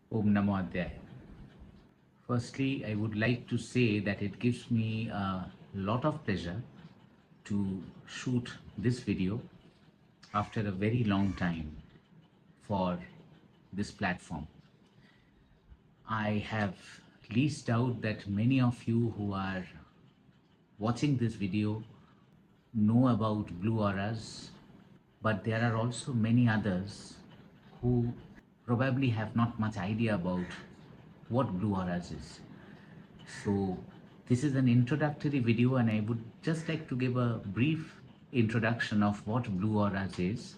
Om Namo Adhyaya. Firstly, I would like to say that it gives me a lot of pleasure to shoot this video after a very long time for this platform. I have least doubt that many of you who are watching this video know about Bleuauras, but there are also many others who probably have not much idea about what Bleuauras is. So this is an introductory video and I would just like to give a brief introduction of what Bleuauras is,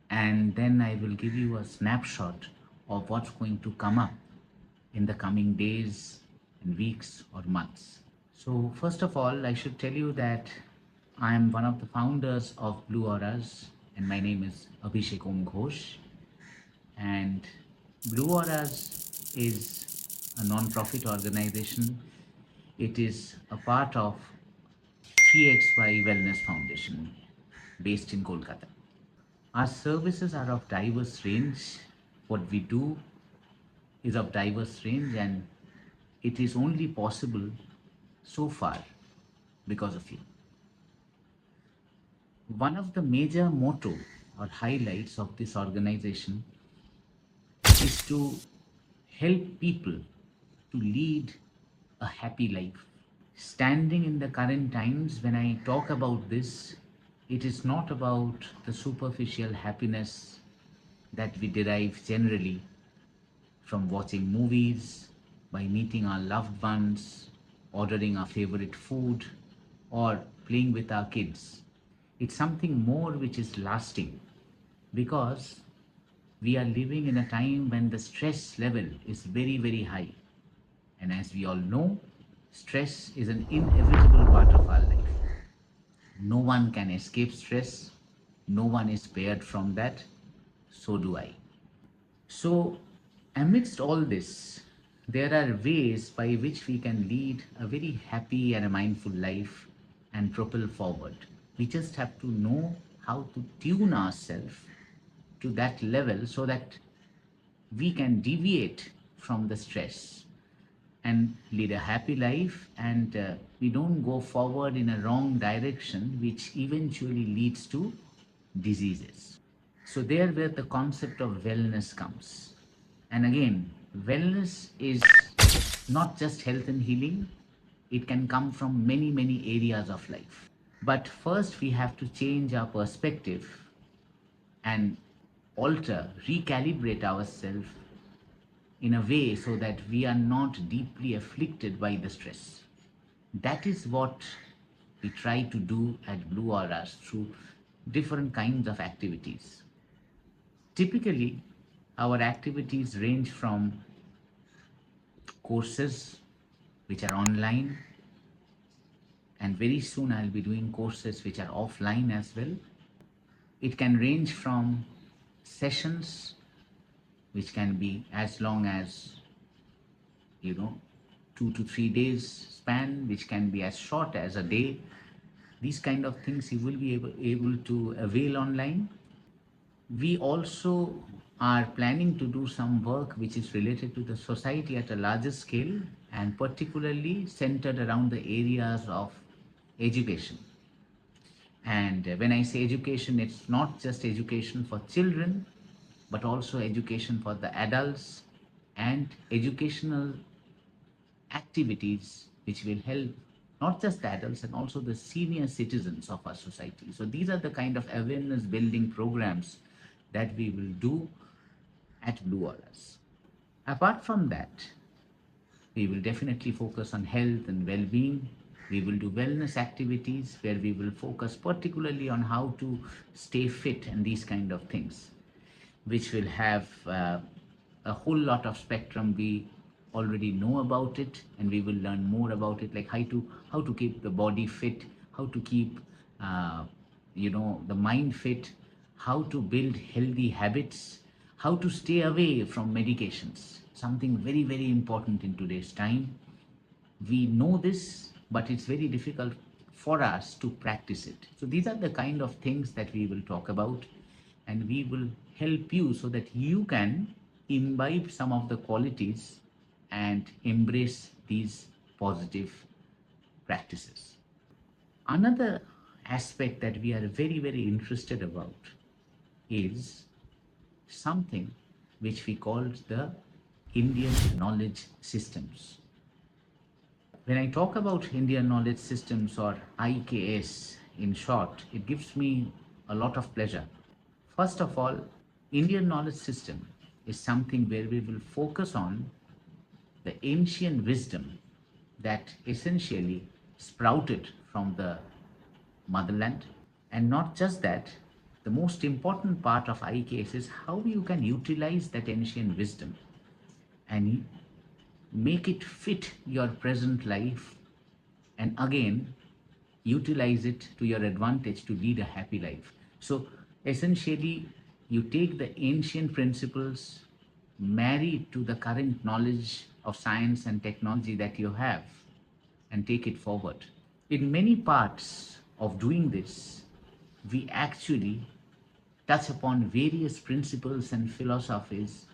and then I will give you a snapshot of what's going to come up in the coming days and weeks or months. So first of all, I should tell you that I am one of the founders of Bleuauras and my name is Abhishek Om Ghosh. And Bleuauras is a non-profit organization. It is a part of 3XY Wellness Foundation based in Kolkata. Our services are of diverse range. What we do is of diverse range, and it is only possible so far because of you. One of the major motto or highlights of this organization is to help people to lead a happy life. Standing in the current times, when I talk about this, it is not about the superficial happiness that we derive generally from watching movies, by meeting our loved ones, ordering our favorite food, or playing with our kids. It's something more which is lasting, because we are living in a time when the stress level is very, very high. And as we all know, stress is an inevitable part of our life. No one can escape stress. No one is spared from that. So do I. So, amidst all this, there are ways by which we can lead a very happy and a mindful life and propel forward. We just have to know how to tune ourselves to that level so that we can deviate from the stress and lead a happy life, and we don't go forward in a wrong direction which eventually leads to diseases. So there where the concept of wellness comes. And again, wellness is not just health and healing, it can come from many, many areas of life. But first, we have to change our perspective and alter, recalibrate ourselves in a way so that we are not deeply afflicted by the stress. That is what we try to do at Bleuauras through different kinds of activities. Typically, our activities range from courses which are online, and very soon I'll be doing courses which are offline as well. It can range from sessions which can be as long as, you know, 2 to 3 days span, which can be as short as a day. These kind of things you will be able to avail online. We also are planning to do some work which is related to the society at a larger scale, and particularly centered around the areas of education. And when I say education, it's not just education for children, but also education for the adults and educational activities which will help not just the adults and also the senior citizens of our society. So these are the kind of awareness building programs that we will do at Bleuauras. Apart from that, we will definitely focus on health and well-being. We will do wellness activities where we will focus particularly on how to stay fit and these kind of things, which will have a whole lot of spectrum. We already know about it, and we will learn more about it, like how to keep the body fit, how to keep the mind fit, how to build healthy habits, how to stay away from medications, something very, very important in today's time. We know this, but it's very difficult for us to practice it. So these are the kind of things that we will talk about, and we will help you so that you can imbibe some of the qualities and embrace these positive practices. Another aspect that we are very, very interested about is something which we call the Indian knowledge systems. When I talk about Indian knowledge systems, or IKS in short, it gives me a lot of pleasure. First of all, Indian knowledge system is something where we will focus on the ancient wisdom that essentially sprouted from the motherland. And not just that, the most important part of IKS is how you can utilize that ancient wisdom and make it fit your present life, and again utilize it to your advantage to lead a happy life. So essentially, you take the ancient principles, marry it to the current knowledge of science and technology that you have, and take it forward. In many parts of doing this, we actually touch upon various principles and philosophies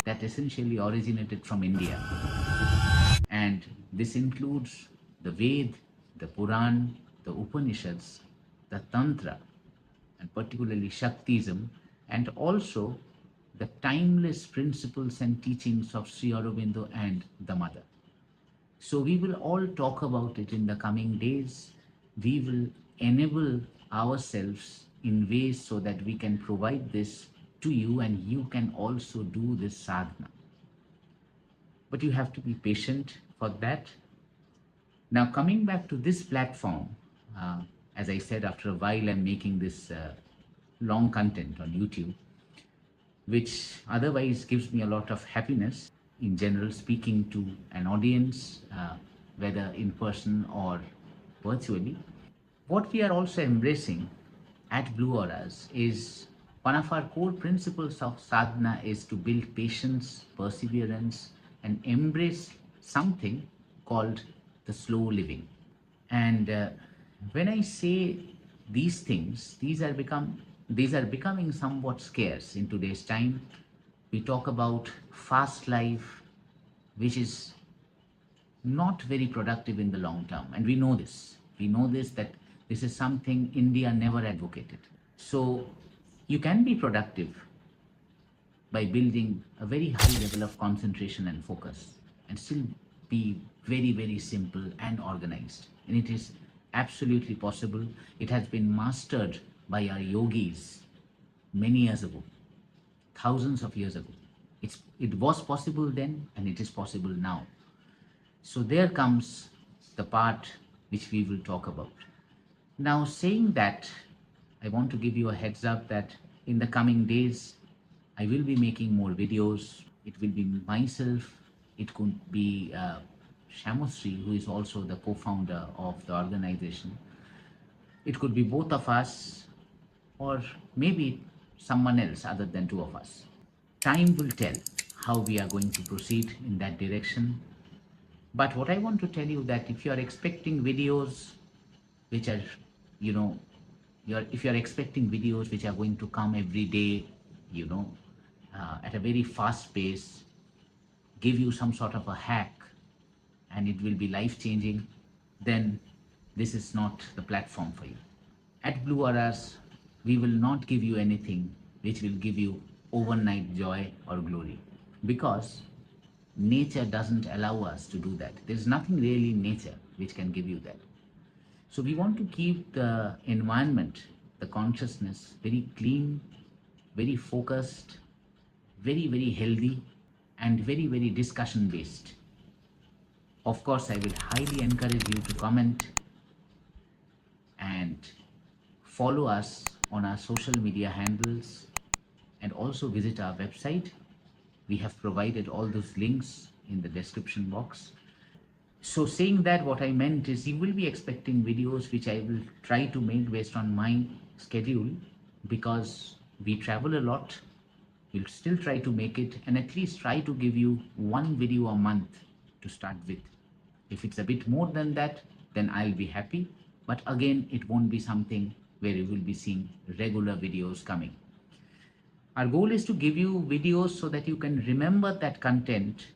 that essentially originated from India. And this includes the Ved, the Puran, the Upanishads, the Tantra, and particularly Shaktism, and also the timeless principles and teachings of Sri Aurobindo and the Mother. So we will all talk about it in the coming days. We will enable ourselves in ways so that we can provide this to you, and you can also do this sadhana. But you have to be patient for that. Now, coming back to this platform, uh, as I said, after a while, I'm making this long content on YouTube, which otherwise gives me a lot of happiness in general, speaking to an audience, whether in person or virtually. What we are also embracing at Bleuauras is one of our core principles of sadhana is to build patience, perseverance, and embrace something called the slow living. And when I say these things, these are becoming somewhat scarce in today's time. We talk about fast life, which is not very productive in the long term, and we know this. We know this, that this is something India never advocated. So you can be productive by building a very high level of concentration and focus, and still be very, very simple and organized. And it is absolutely possible. It has been mastered by our yogis many years ago, thousands of years ago. It was possible then, and it is possible now. So there comes the part which we will talk about. Now, saying that, I want to give you a heads up that in the coming days, I will be making more videos. It will be myself. It could be Shamusri, who is also the co-founder of the organization. It could be both of us, or maybe someone else other than two of us. Time will tell how we are going to proceed in that direction. But what I want to tell you, that if you are expecting videos which are, you know, if you're expecting videos which are going to come every day, you know, at a very fast pace, give you some sort of a hack, and it will be life changing, then this is not the platform for you. At Bleuauras, we will not give you anything which will give you overnight joy or glory, because nature doesn't allow us to do that. There's nothing really in nature which can give you that. So we want to keep the environment, the consciousness very clean, very focused, very, very healthy, and very, very discussion based. Of course, I will highly encourage you to comment and follow us on our social media handles, and also visit our website. We have provided all those links in the description box. So saying that, what I meant is you will be expecting videos which I will try to make based on my schedule, because we travel a lot. We'll still try to make it, and at least try to give you one video a month to start with. If it's a bit more than that, then I'll be happy. But again, it won't be something where you will be seeing regular videos coming. Our goal is to give you videos so that you can remember that content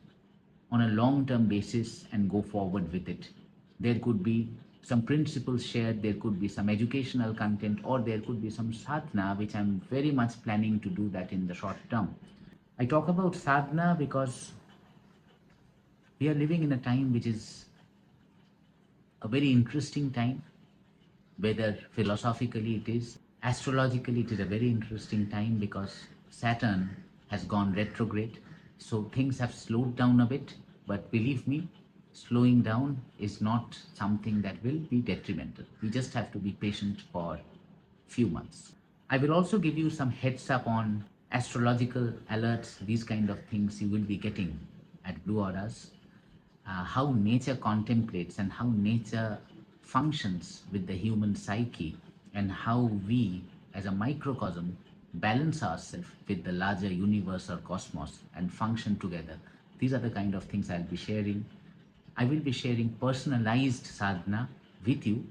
on a long-term basis and go forward with it. There could be some principles shared, there could be some educational content, or there could be some sadhana, which I'm very much planning to do that in the short term. I talk about sadhana because we are living in a time which is a very interesting time, whether philosophically it is, astrologically it is a very interesting time because Saturn has gone retrograde. So things have slowed down a bit, but believe me, slowing down is not something that will be detrimental. We just have to be patient for few months. I will also give you some heads up on astrological alerts, these kind of things you will be getting at Bleuauras, how nature contemplates and how nature functions with the human psyche, and how we as a microcosm balance ourselves with the larger universe or cosmos and function together. These are the kind of things I'll be sharing. I will be sharing personalized sadhana with you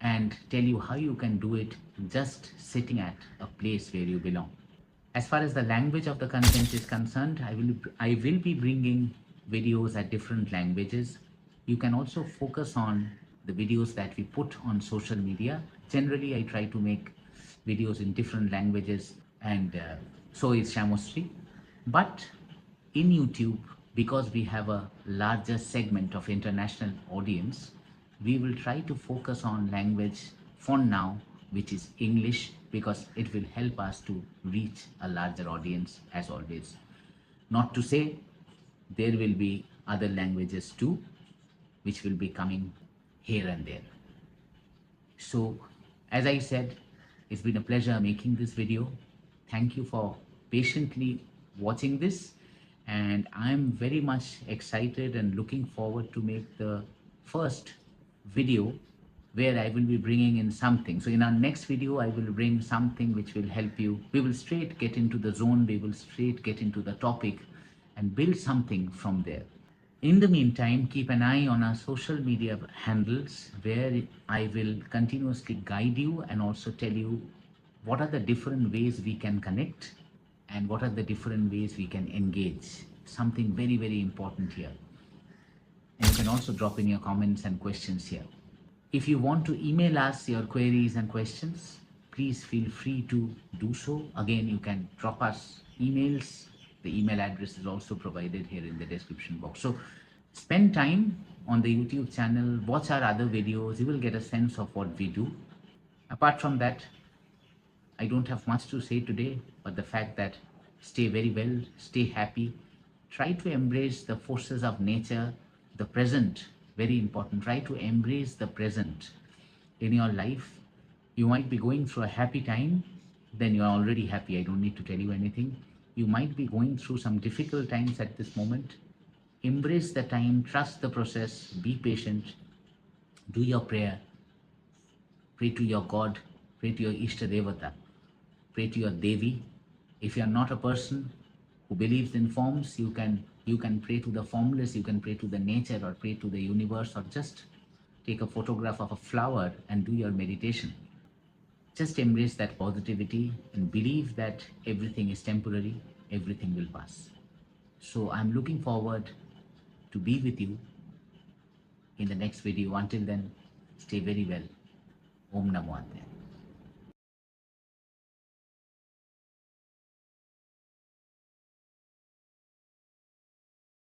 and tell you how you can do it just sitting at a place where you belong. As far as the language of the content is concerned, I will be bringing videos at different languages. You can also focus on the videos that we put on social media. Generally, I try to make videos in different languages, and so is Shamosri. But in YouTube, because we have a larger segment of international audience, we will try to focus on language for now, which is English, because it will help us to reach a larger audience as always. Not to say there will be other languages too, which will be coming here and there. So, as I said, it's been a pleasure making this video. Thank you for patiently watching this, and I'm very much excited and looking forward to make the first video where I will be bringing in something. So in our next video, I will bring something which will help you. We will straight get into the zone, we will straight get into the topic and build something from there. In the meantime, keep an eye on our social media handles where I will continuously guide you and also tell you what are the different ways we can connect and what are the different ways we can engage. Something very, very important here. And you can also drop in your comments and questions here. If you want to email us your queries and questions, please feel free to do so. Again, you can drop us emails. The email address is also provided here in the description box. So spend time on the YouTube channel, watch our other videos. You will get a sense of what we do. Apart from that, I don't have much to say today, but the fact that stay very well, stay happy, try to embrace the forces of nature, the present, very important. Try to embrace the present in your life. You might be going through a happy time, then you are already happy. I don't need to tell you anything. You might be going through some difficult times at this moment. Embrace the time, trust the process, be patient, do your prayer, pray to your God, pray to your Ishta Devata, pray to your Devi. If you are not a person who believes in forms, you can pray to the formless, you can pray to the nature or pray to the universe, or just take a photograph of a flower and do your meditation. Just embrace that positivity and believe that everything is temporary, everything will pass. So I'm looking forward to be with you in the next video. Until then, stay very well. Om Namo Adhyaya.